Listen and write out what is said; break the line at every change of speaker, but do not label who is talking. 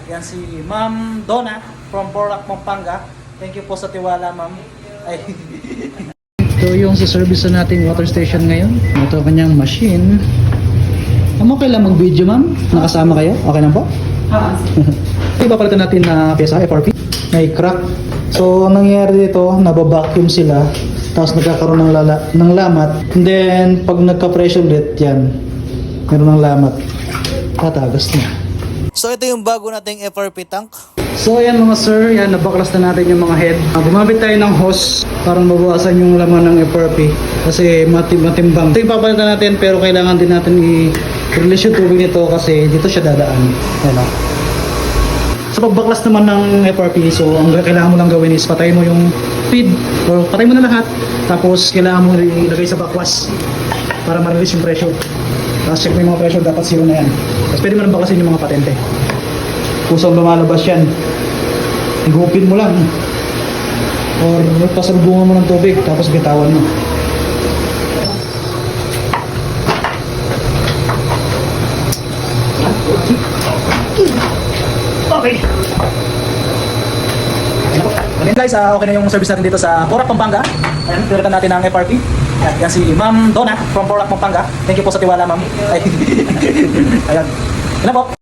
Yan si Ma'am Donna from Porac, Pampanga. Thank you po sa tiwala, ma'am. Ay. Ito yung si-service na nating water station ngayon. Ito kanyang machine. Okay lang mag-video, ma'am? Nakasama kayo? Okay lang po? Ipapalitan natin na pyesa, FRP. May crack. So, ang nangyayari dito, nababacuum sila. Tapos nagkakaroon ng lamat. And then, pag nagka-pressure ulit, yan. Meron ng lamat. Tatagas na.
So ito yung bago nating FRP tank.
So ayan mga sir, yan, nabaklas na natin yung mga head. Gumamit tayo ng hose para mabawasan yung laman ng FRP kasi matimbang. Ito yung papalitan natin pero kailangan din natin i-release yung tubig nito kasi dito siya dadaan. Ayan o. Sa pagbaklas naman ng FRP, so ang kailangan mo lang gawin is patay mo yung feed or patay mo na lahat. Tapos kailangan mo ilagay sa bakwas para ma-release yung pressure. Tapos check mo yung mga pressure, dapat zero na yan. Tapos pwede mo nang bakasin yung mga patente. Kusang lumalabas yan, igupin mo lang or pasalubungan mo ng tubig tapos bitawan mo. Okay. Ayan guys, okay na yung service natin dito sa Porac, Pampanga. Ayan, pinalitan natin ang FRP. Yan si Ma'am Donna from Porac, Pampanga. Thank you po sa tiwala, ma'am. Ay. Ayan. Yan po.